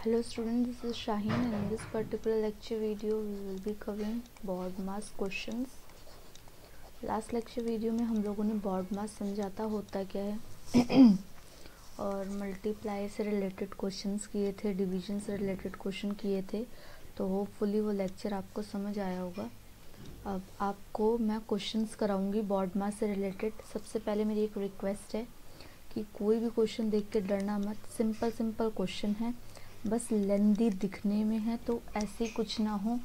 Hello students, this is Shaheen and in this particular lecture video we will be covering board mass questions. Last lecture video में हम लोगों ने board मास समझाता होता क्या है और मल्टीप्लाई से रिलेटेड क्वेश्चंस किए थे, डिवीजन से रिलेटेड क्वेश्चन किए थे, तो होपफुली वो लेक्चर आपको समझ आया होगा। अब आपको मैं क्वेश्चंस कराऊंगी बोर्ड मास से रिलेटेड। सबसे पहले मेरी एक रिक्वेस्ट है कि कोई भी क्वेश्चन देख के डरना मत, सिंपल क्वेश्चन है, बस लेंदी दिखने में है, तो ऐसे कुछ ना हो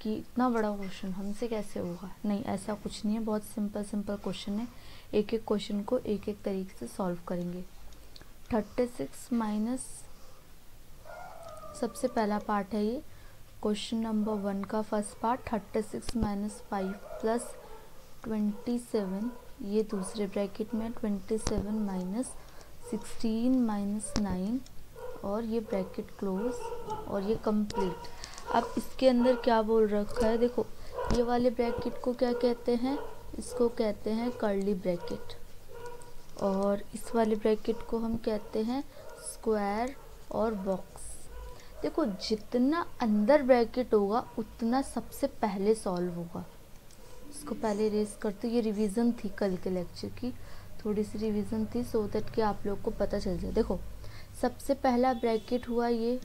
कि इतना बड़ा क्वेश्चन हमसे कैसे होगा, नहीं, ऐसा कुछ नहीं है। बहुत सिंपल क्वेश्चन है, एक एक क्वेश्चन को एक एक तरीके से सॉल्व करेंगे। 36 माइनस सबसे पहला पार्ट है ये, क्वेश्चन नंबर 1 का फर्स्ट पार्ट। 36 माइनस 5 प्लस 27, ये दूसरे ब्रैकेट में 27 माइनस 16 माइनस 9 और ये ब्रैकेट क्लोज और ये कंप्लीट। अब इसके अंदर क्या बोल रखा है, देखो ये वाले ब्रैकेट को क्या कहते हैं, इसको कहते हैं कर्ली ब्रैकेट, और इस वाले ब्रैकेट को हम कहते हैं स्क्वायर और बॉक्स। देखो जितना अंदर ब्रैकेट होगा उतना सबसे पहले सॉल्व होगा। इसको पहले रेस करते, ये रिवीजन थी कल के लेक्चर की, थोड़ी सी रिवीजन थी सो दैट कि आप लोग को पता चल जाए। देखो सबसे पहला ब्रैकेट हुआ ये,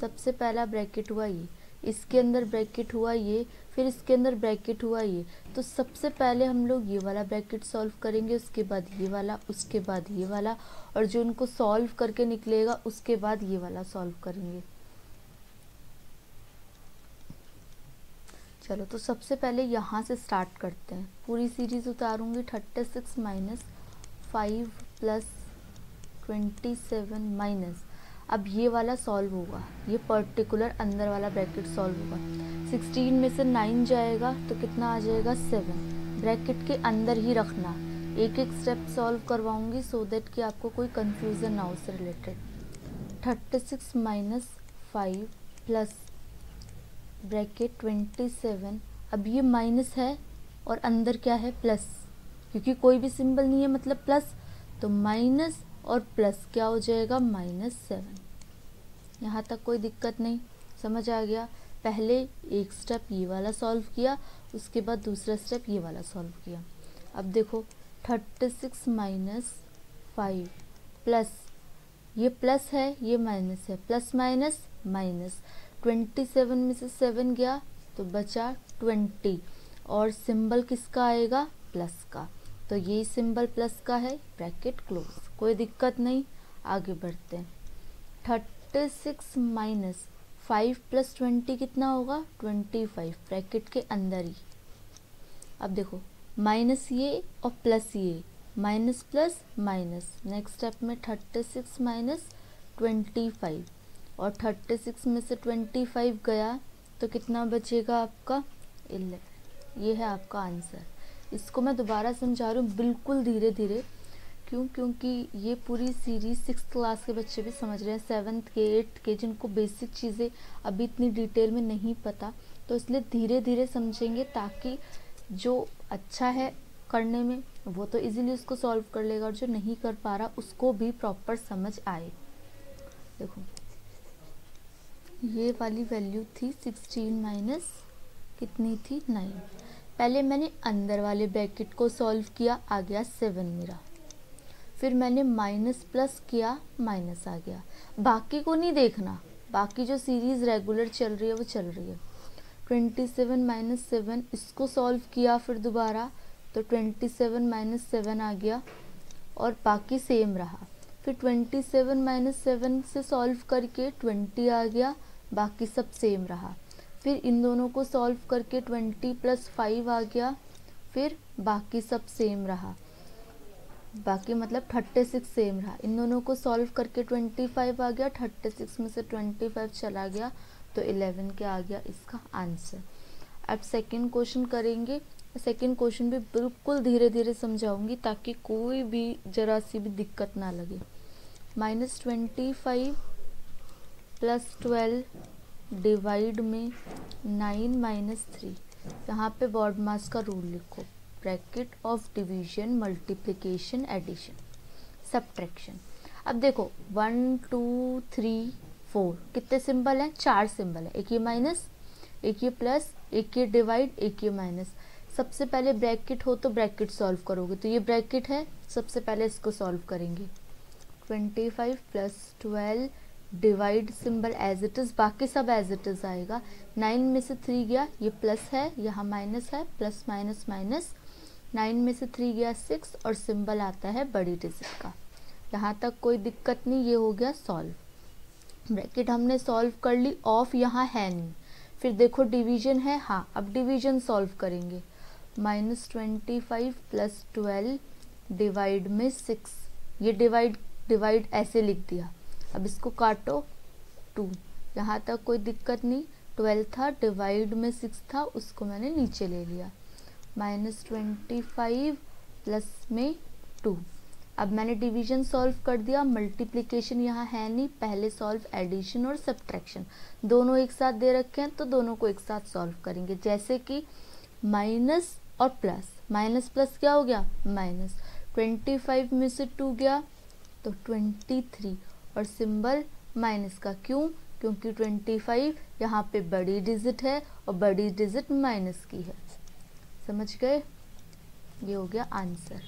सबसे पहला ब्रैकेट हुआ ये, इसके अंदर ब्रैकेट हुआ ये, फिर इसके अंदर ब्रैकेट हुआ ये। तो सबसे पहले हम लोग ये वाला ब्रैकेट सॉल्व करेंगे, उसके बाद ये वाला, उसके बाद ये वाला, और जो इनको सॉल्व करके निकलेगा उसके बाद ये वाला सॉल्व करेंगे। चलो तो सबसे पहले यहाँ से स्टार्ट करते हैं, पूरी सीरीज उतारूंगी। 36 माइनस 5 प्लस 27 माइनस, अब ये वाला सॉल्व होगा, ये पर्टिकुलर अंदर वाला ब्रैकेट सॉल्व होगा। 16 में से 9 जाएगा तो कितना आ जाएगा 7, ब्रैकेट के अंदर ही रखना। एक एक स्टेप सॉल्व करवाऊंगी सो दैट कि आपको कोई कंफ्यूजन ना हो उससे रिलेटेड। 36 माइनस 5 प्लस ब्रैकेट 27, अब ये माइनस है और अंदर क्या है प्लस, क्योंकि कोई भी सिंबल नहीं है मतलब प्लस, तो माइनस और प्लस क्या हो जाएगा -7। यहाँ तक कोई दिक्कत नहीं, समझ आ गया। पहले एक स्टेप ये वाला सॉल्व किया, उसके बाद दूसरा स्टेप ये वाला सॉल्व किया। अब देखो 36 माइनस 5 प्लस, ये प्लस है ये माइनस है, प्लस माइनस माइनस, 27 में से 7 गया तो बचा 20, और सिंबल किसका आएगा प्लस का, तो ये सिंबल प्लस का है, ब्रैकेट क्लोज, कोई दिक्कत नहीं। आगे बढ़ते हैं। 36 माइनस 5 प्लस 20 कितना होगा 25, ब्रैकेट के अंदर ही। अब देखो माइनस ये और प्लस ये, minus plus minus, next step में 36 माइनस 25, और 36 में से 25 गया तो कितना बचेगा आपका 11, ये है आपका आंसर। इसको मैं दोबारा समझा रही हूँ बिल्कुल धीरे धीरे, क्योंकि ये पूरी सीरीज 6th क्लास के बच्चे भी समझ रहे हैं, 7th के 8th के, जिनको बेसिक चीज़ें अभी इतनी डिटेल में नहीं पता, तो इसलिए धीरे धीरे समझेंगे ताकि जो अच्छा है करने में वो तो इजीली उसको सॉल्व कर लेगा, और जो नहीं कर पा रहा उसको भी प्रॉपर समझ आए। देखो ये वाली वैल्यू थी 16 माइनस कितनी थी 9, पहले मैंने अंदर वाले ब्रैकेट को सॉल्व किया, आ गया 7 मेरा, फिर मैंने माइनस प्लस किया, माइनस आ गया। बाकी को नहीं देखना, बाकी जो सीरीज रेगुलर चल रही है वो चल रही है। 27 माइनस 7, इसको सॉल्व किया फिर दोबारा, तो 27 माइनस 7 आ गया और बाकी सेम रहा। फिर 27 माइनस 7 से सॉल्व करके 20 आ गया, बाकी सब सेम रहा। फिर इन दोनों को सॉल्व करके 20 प्लस 5 आ गया, फिर बाकी सब सेम रहा, बाकी मतलब 36 सेम रहा। इन दोनों को सॉल्व करके 25 आ गया, 36 में से 25 चला गया तो 11 क्या आ गया इसका आंसर। अब सेकंड क्वेश्चन करेंगे, सेकंड क्वेश्चन भी बिल्कुल धीरे धीरे समझाऊंगी ताकि कोई भी जरा सी भी दिक्कत ना लगे। -25 प्लस 12 डिवाइड में 9 माइनस 3, यहाँ पे बोर्ड मास का रूल लिखो, bracket of division, multiplication, addition, subtraction. अब देखो 1 2 3 4 कितने सिंबल हैं, 4 सिंबल है, एक ये माइनस, एक ये प्लस, एक ये डिवाइड, एक ये माइनस। सबसे पहले ब्रैकेट हो तो ब्रैकेट सॉल्व करोगे, तो ये ब्रैकेट है, सबसे पहले इसको सॉल्व करेंगे। 25 plus 12 divide symbol as it is, बाकी सब एज इट इज़ आएगा। 9 में से 3 गया, ये प्लस है, यहाँ माइनस है, प्लस माइनस माइनस। 9 में से 3 गया 6 और सिंबल आता है बड़ी डिजिट का। यहाँ तक कोई दिक्कत नहीं, ये हो गया सॉल्व। ब्रैकेट हमने सॉल्व कर ली, ऑफ यहाँ है नहीं। फिर देखो डिवीजन है, हाँ अब डिवीजन सॉल्व करेंगे। -25 प्लस 12 डिवाइड में 6, ये डिवाइड ऐसे लिख दिया। अब इसको काटो 2, यहाँ तक कोई दिक्कत नहीं। 12 था, डिवाइड में 6 था, उसको मैंने नीचे ले लिया। -25 प्लस में 2। अब मैंने डिवीजन सॉल्व कर दिया, मल्टीप्लिकेशन यहाँ है नहीं, पहले सॉल्व एडिशन और सब्ट्रैक्शन, दोनों एक साथ दे रखे हैं तो दोनों को एक साथ सॉल्व करेंगे। जैसे कि माइनस और प्लस, माइनस प्लस क्या हो गया माइनस, 25 में से 2 गया तो 23 और सिंबल माइनस का, क्यों, क्योंकि 25 यहाँ पे बड़ी डिजिट है और बड़ी डिजिट माइनस की है। समझ गए, ये हो गया आंसर।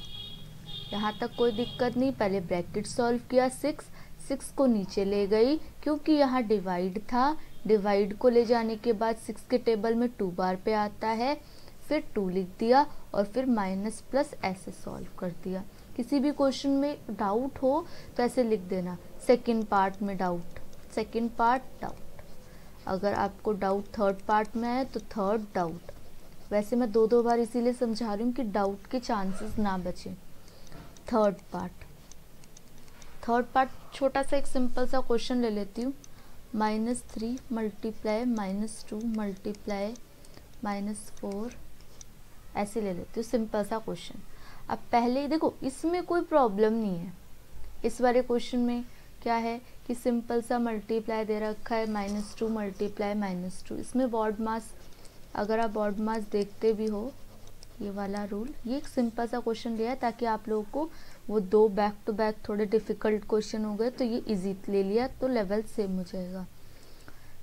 यहाँ तक कोई दिक्कत नहीं। पहले ब्रैकेट सॉल्व किया, 6 को नीचे ले गई क्योंकि यहाँ डिवाइड था, डिवाइड को ले जाने के बाद 6 के टेबल में 2 बार पे आता है, फिर 2 लिख दिया और फिर माइनस प्लस ऐसे सॉल्व कर दिया। किसी भी क्वेश्चन में डाउट हो तो ऐसे लिख देना, सेकंड पार्ट में डाउट, सेकंड पार्ट डाउट। अगर आपको डाउट थर्ड पार्ट में है तो थर्ड डाउट। वैसे मैं 2 बार इसीलिए समझा रही हूँ कि डाउट के चांसेस ना बचे। थर्ड पार्ट छोटा सा एक सिंपल सा क्वेश्चन ले लेती हूँ। -3 मल्टीप्लाई -2 मल्टीप्लाई -4 ऐसे ले लेती हूँ, सिंपल सा क्वेश्चन। अब पहले ही देखो इसमें कोई प्रॉब्लम नहीं है। इस वाले क्वेश्चन में क्या है कि सिंपल सा मल्टीप्लाई दे रखा है, -2 मल्टीप्लाई -2। इसमें बॉड मास, अगर आप बॉड मास देखते भी हो, ये वाला रूल, ये एक सिंपल सा क्वेश्चन लिया है ताकि आप लोगों को वो 2 बैक टू बैक थोड़े डिफ़िकल्ट क्वेश्चन हो गए तो ये इजी ले लिया तो लेवल सेम हो जाएगा।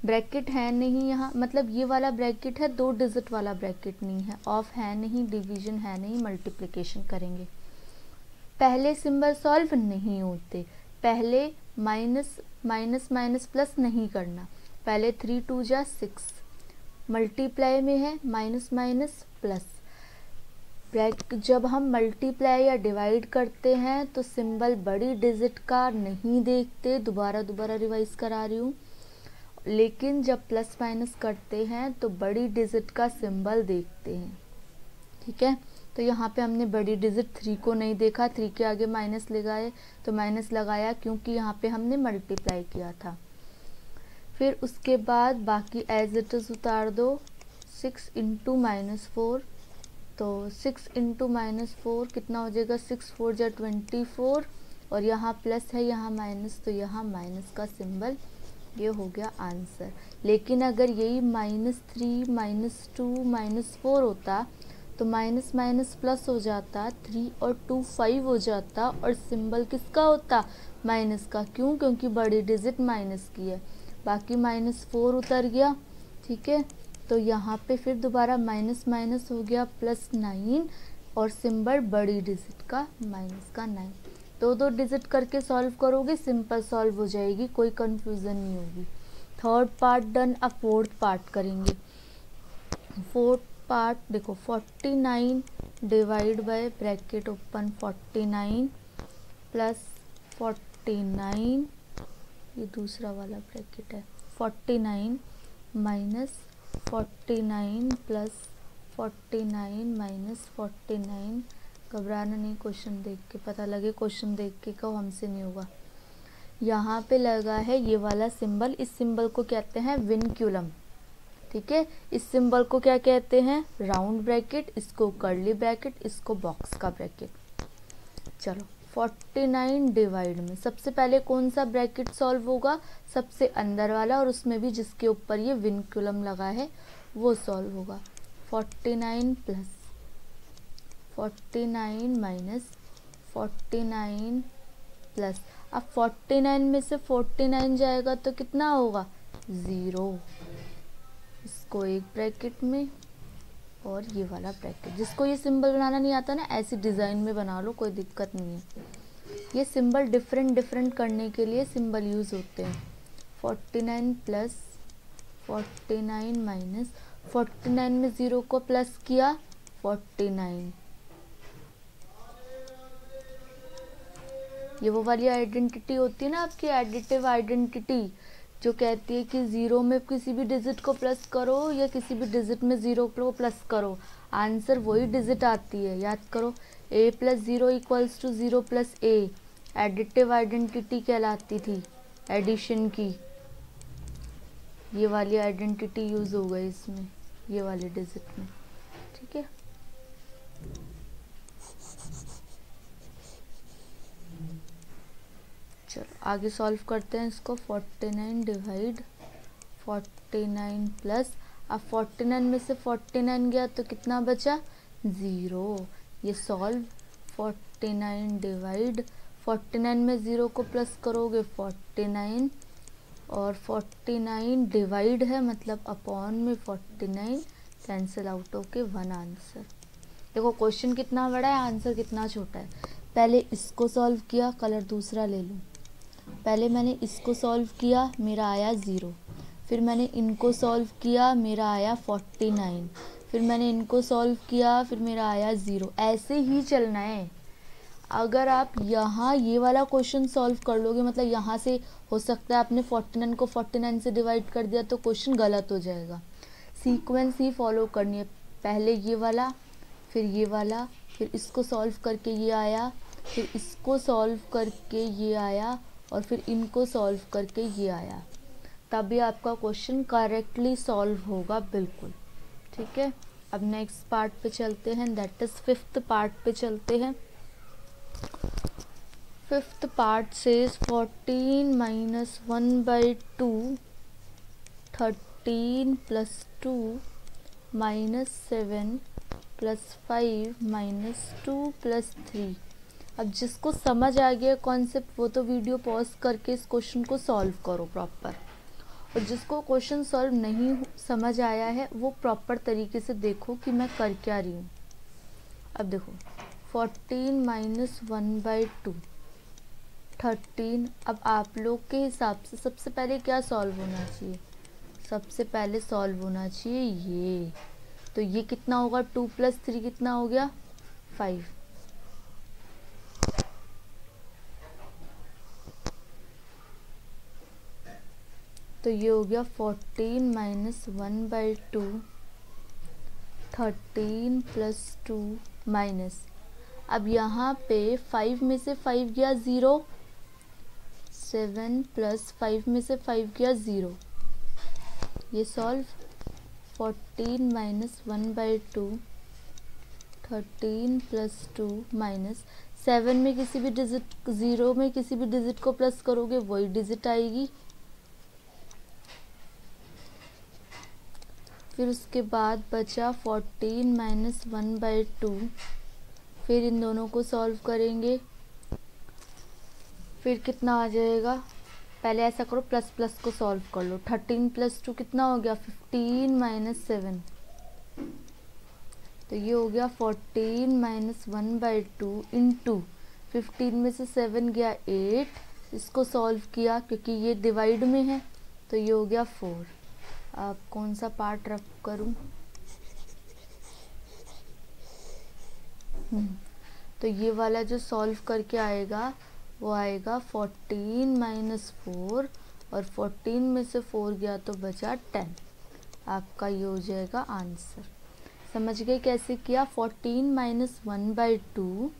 ब्रैकेट है नहीं यहाँ, मतलब ये वाला ब्रैकेट है, 2 डिजिट वाला ब्रैकेट नहीं है, ऑफ है नहीं, डिवीजन है नहीं, मल्टीप्लिकेशन करेंगे। पहले सिंबल सॉल्व नहीं होते, पहले माइनस माइनस माइनस प्लस नहीं करना, पहले 3 2 जा 6, मल्टीप्लाई में है माइनस माइनस प्लस। जब हम मल्टीप्लाई या डिवाइड करते हैं तो सिंबल बड़ी डिजिट का नहीं देखते, दोबारा रिवाइज करा रही हूँ, लेकिन जब प्लस माइनस करते हैं तो बड़ी डिजिट का सिंबल देखते हैं। ठीक है, तो यहाँ पे हमने बड़ी डिजिट 3 को नहीं देखा, 3 के आगे माइनस लगाए तो माइनस लगाया क्योंकि यहाँ पे हमने मल्टीप्लाई किया था। फिर उसके बाद बाकी एज इट इज उतार दो, 6 इंटू -4, तो 6 इंटू -4 कितना हो जाएगा, 6 4 जा 24 और यहाँ प्लस है यहाँ माइनस, तो यहाँ माइनस का सिंबल, ये हो गया आंसर। लेकिन अगर यही -3 -2 -4 होता तो माइनस माइनस प्लस हो जाता, 3 और 2 5 हो जाता और सिंबल किसका होता, माइनस का, क्यों, क्योंकि बड़ी डिजिट माइनस की है। बाकी -4 उतर गया। ठीक है, तो यहाँ पे फिर दोबारा माइनस माइनस हो गया +9 और सिंबल बड़ी डिजिट का माइनस का 9। 2 डिजिट करके सॉल्व करोगे, सिंपल सॉल्व हो जाएगी, कोई कंफ्यूजन नहीं होगी। Third part done. अब फोर्थ पार्ट करेंगे। फोर्थ पार्ट देखो, 49 divide by bracket open 49 plus 49, ये दूसरा वाला ब्रैकेट है, 49 माइनस 49 प्लस 49 माइनस 49। घबराना नहीं, क्वेश्चन देख के पता लगे, क्वेश्चन देख के कहो हमसे नहीं होगा। यहाँ पे लगा है ये वाला सिंबल, इस सिंबल को कहते हैं विनक्यूलम। ठीक है, इस सिंबल को क्या कहते हैं, राउंड ब्रैकेट, इसको कर्ली ब्रैकेट, इसको बॉक्स का ब्रैकेट। चलो 49 डिवाइड में सबसे पहले कौन सा ब्रैकेट सॉल्व होगा, सबसे अंदर वाला, और उसमें भी जिसके ऊपर ये विनक्यूलम लगा है वो सॉल्व होगा। 49 प्लस 49 माइनस 49 प्लस, अब 49 में से 49 जाएगा तो कितना होगा 0। इसको एक ब्रैकेट में और ये वाला ब्रैकेट। जिसको ये सिंबल बनाना नहीं आता ना, ऐसी डिज़ाइन में बना लो, कोई दिक्कत नहीं है। ये सिंबल डिफरेंट करने के लिए सिंबल यूज़ होते हैं। 49 प्लस 49 माइनस 49 में 0 को प्लस किया 49। ये वो वाली आइडेंटिटी होती है ना आपकी, एडिटिव आइडेंटिटी, जो कहती है कि 0 में किसी भी डिजिट को प्लस करो या किसी भी डिजिट में 0 को प्लस करो, आंसर वही डिजिट आती है। याद करो, a + 0 = 0 + a एडिटिव आइडेंटिटी कहलाती थी, एडिशन की। ये वाली आइडेंटिटी यूज़ हो गई इसमें, ये वाले डिजिट में। ठीक है, चलो आगे सॉल्व करते हैं इसको। 49 डिवाइड 49 प्लस, अब 49 में से 49 गया तो कितना बचा 0। ये सॉल्व 49 डिवाइड 49 में 0 को प्लस करोगे 49 और 49 डिवाइड है मतलब अपॉन में 49 कैंसिल आउट होके 1 आंसर। देखो क्वेश्चन कितना बड़ा है, आंसर कितना छोटा है। पहले इसको सॉल्व किया, कलर दूसरा ले लूँ। पहले मैंने इसको सॉल्व किया, मेरा आया 0। फिर मैंने इनको सॉल्व किया, मेरा आया 49। फिर मैंने इनको सॉल्व किया, फिर मेरा आया 0। ऐसे ही चलना है। अगर आप यहाँ ये वाला क्वेश्चन सॉल्व कर लोगे, मतलब यहाँ से हो सकता है आपने 49 को 49 से डिवाइड कर दिया तो क्वेश्चन गलत हो जाएगा। सीक्वेंस ही फॉलो करनी है, पहले ये वाला, फिर ये वाला, फिर इसको सॉल्व करके ये आया, फिर इसको सॉल्व करके ये आया, और फिर इनको सॉल्व करके ये आया, तभी आपका क्वेश्चन करेक्टली सॉल्व होगा बिल्कुल। ठीक है, अब नेक्स्ट पार्ट पे चलते हैं, दैट इज 5th पार्ट पे चलते हैं। 5th पार्ट से 14 - 1/2 13 + 2 -7 + 5 -2 + 3। अब जिसको समझ आ गया कॉन्सेप्ट वो तो वीडियो पॉज करके इस क्वेश्चन को सॉल्व करो प्रॉपर, और जिसको क्वेश्चन सॉल्व नहीं समझ आया है वो प्रॉपर तरीके से देखो कि मैं कर क्या रही हूँ। अब देखो 14 - 1/2 13। अब आप लोग के हिसाब से सबसे पहले क्या सॉल्व होना चाहिए, सबसे पहले सॉल्व होना चाहिए ये। तो ये कितना होगा, 2 + 3 कितना हो गया 5। तो ये हो गया 14 - 1/2 13 + 2 माइनस, अब यहाँ पे 5 में से 5 गया 0, 7 + 5 में से 5 गया 0। ये सॉल्व 14 - 1/2 13 + 2 माइनस 7 में किसी भी डिजिट, 0 में किसी भी डिजिट को प्लस करोगे वही डिजिट आएगी। फिर उसके बाद बचा 14 - 1/2, फिर इन दोनों को सॉल्व करेंगे, फिर कितना आ जाएगा, पहले ऐसा करो प्लस प्लस को सॉल्व कर लो। 13 + 2 कितना हो गया 15 - 7, तो ये हो गया 14 - 1/2 इंटू 15 में से 7 गया 8, इसको सॉल्व किया क्योंकि ये डिवाइड में है तो ये हो गया 4। अब कौन सा पार्ट रख करूं, तो ये वाला जो सॉल्व करके आएगा वो आएगा 14 - 4, और 14 में से 4 गया तो बचा 10। आपका ये हो जाएगा आंसर। समझ गए कैसे किया। 14 - 1/2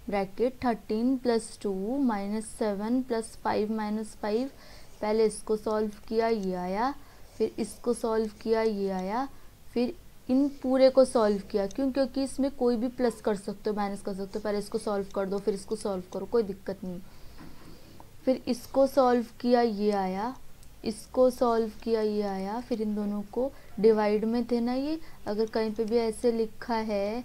ब्रैकेट 13 + 2 -7 + 5 -5, पहले इसको सॉल्व किया ये आया, फिर इसको सॉल्व किया ये आया, फिर इन पूरे को सॉल्व किया। क्यों, क्योंकि इसमें कोई भी प्लस कर सकते हो माइनस कर सकते हो, पहले इसको सॉल्व कर दो फिर इसको सॉल्व करो, कोई दिक्कत नहीं। फिर इसको सॉल्व किया ये आया, इसको सॉल्व किया ये आया, फिर इन दोनों को डिवाइड में थे ना ये, अगर कहीं पे भी ऐसे लिखा है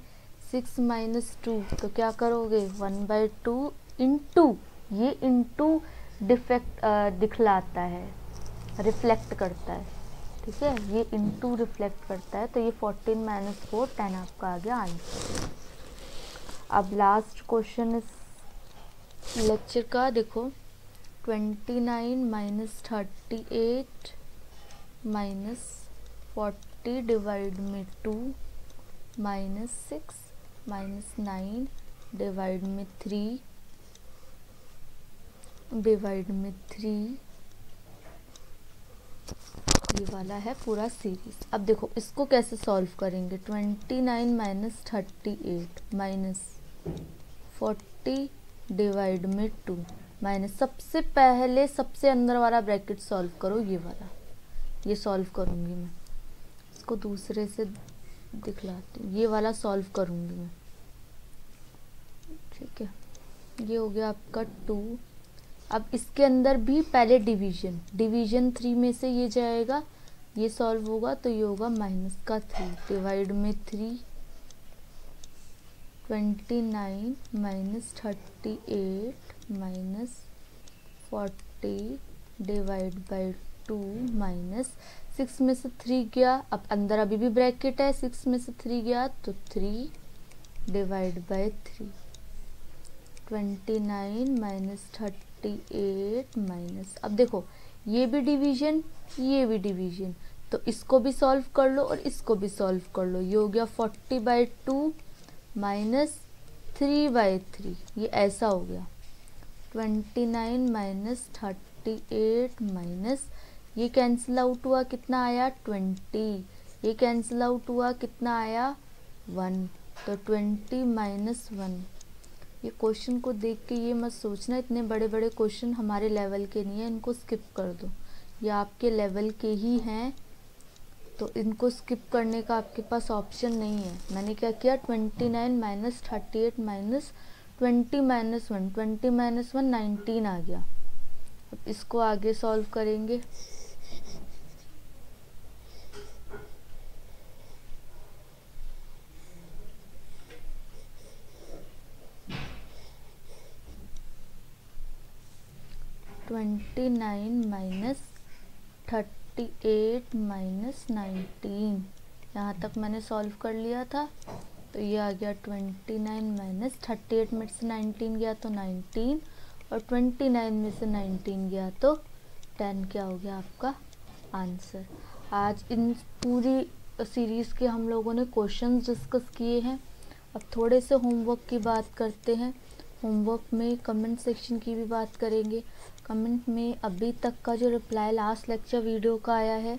6 - 2 तो क्या करोगे 1/2 इंटू ये इनटू डिफेक्ट दिखलाता है, रिफ्लेक्ट करता है, ठीक है, ये इनटू रिफ्लेक्ट करता है। तो ये 14 - 4 10 आपका आ गया आंसर। अब लास्ट क्वेश्चन इस लेक्चर का देखो, 29 - 38 - 40 डिवाइड में 2 -6 -9 डिवाइड में 3 डिवाइड में 3, ये वाला है पूरा सीरीज। अब देखो इसको कैसे सॉल्व करेंगे। 29 - 38 - 40 डिवाइड में 2 माइनस, सबसे पहले सबसे अंदर वाला ब्रैकेट सॉल्व करो, ये वाला, ये सॉल्व करूँगी मैं, इसको दूसरे से दिखलाती हूँ, ये वाला सॉल्व करूँगी मैं, ठीक है। ये हो गया आपका 2। अब इसके अंदर भी पहले डिवीजन 3 में से ये जाएगा, ये सॉल्व होगा तो ये होगा -3 डिवाइड में 3, 29 - 38 - 40 डिवाइड बाई 2 -6 में से 3 गया, अब अंदर अभी भी ब्रैकेट है, 6 में से 3 गया तो 3 डिवाइड बाई 3, 29 - 38 माइनस, अब देखो ये भी डिवीजन, ये भी डिवीजन, तो इसको भी सॉल्व कर लो और इसको भी सॉल्व कर लो। ये हो गया 40/2 माइनस 3/3, ये ऐसा हो गया। 29 - 38 माइनस, ये कैंसिल आउट हुआ, कितना आया 20, ये कैंसिल आउट हुआ, कितना आया 1, तो 20 - 1। ये क्वेश्चन को देख के ये मत सोचना इतने बड़े बड़े क्वेश्चन हमारे लेवल के नहीं है, इनको स्किप कर दो, ये आपके लेवल के ही हैं, तो इनको स्किप करने का आपके पास ऑप्शन नहीं है। मैंने क्या किया, 29 - 38 माइनस 20 - 1, 20 - 1 19 आ गया। अब इसको आगे सॉल्व करेंगे। -29 - 38 - 19, यहाँ तक मैंने सॉल्व कर लिया था, तो ये आ गया 29 - 38 में से 19 गया तो 19, और 29 में से 19 गया तो 10, क्या हो गया आपका आंसर। आज इन पूरी सीरीज़ के हम लोगों ने क्वेश्चंस डिस्कस किए हैं। अब थोड़े से होमवर्क की बात करते हैं। होमवर्क में कमेंट सेक्शन की भी बात करेंगे। कमेंट में अभी तक का जो रिप्लाई लास्ट लेक्चर वीडियो का आया है,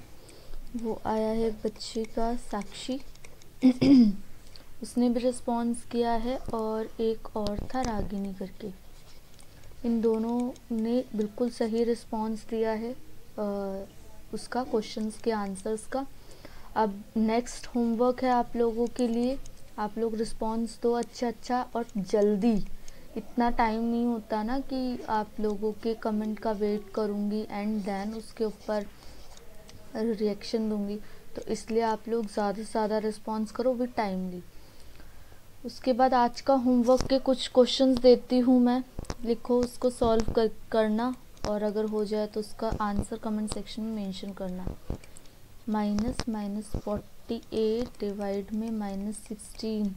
वो आया है बच्ची का साक्षी उसने भी रिस्पॉन्स किया है, और एक और था रागिनी करके, इन दोनों ने बिल्कुल सही रिस्पॉन्स दिया है उसका, क्वेश्चंस के आंसर्स का। अब नेक्स्ट होमवर्क है आप लोगों के लिए, आप लोग रिस्पॉन्स दो अच्छा और जल्दी, इतना टाइम नहीं होता ना कि आप लोगों के कमेंट का वेट करूँगी एंड देन उसके ऊपर रिएक्शन दूँगी, तो इसलिए आप लोग ज़्यादा से ज़्यादा रिस्पॉन्स करो विद टाइमली। उसके बाद आज का होमवर्क के कुछ क्वेश्चंस देती हूँ मैं, लिखो, उसको सॉल्व करना, और अगर हो जाए तो उसका आंसर कमेंट सेक्शन में मेंशन करना। -48 डिवाइड में -16,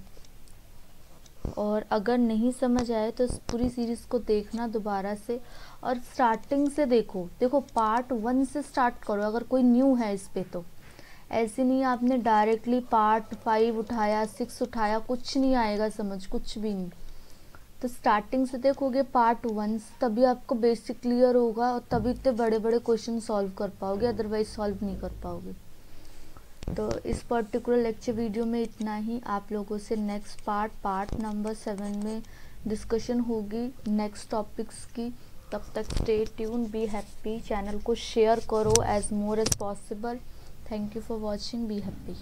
और अगर नहीं समझ आए तो इस पूरी सीरीज़ को देखना दोबारा से, और स्टार्टिंग से देखो पार्ट 1 से स्टार्ट करो अगर कोई न्यू है इस पे, तो ऐसे नहीं आपने डायरेक्टली पार्ट 5 उठाया, 6 उठाया, कुछ नहीं आएगा समझ, कुछ भी नहीं। तो स्टार्टिंग से देखोगे पार्ट 1 से, तभी आपको बेसिक क्लियर होगा और तभी इतने बड़े बड़े क्वेश्चन सॉल्व कर पाओगे, अदरवाइज सॉल्व नहीं कर पाओगे। तो इस पर्टिकुलर लेक्चर वीडियो में इतना ही। आप लोगों से नेक्स्ट पार्ट नंबर 7 में डिस्कशन होगी नेक्स्ट टॉपिक्स की। तब तक stay tune, be happy, channel को शेयर करो as more as possible. Thank you for watching, be happy.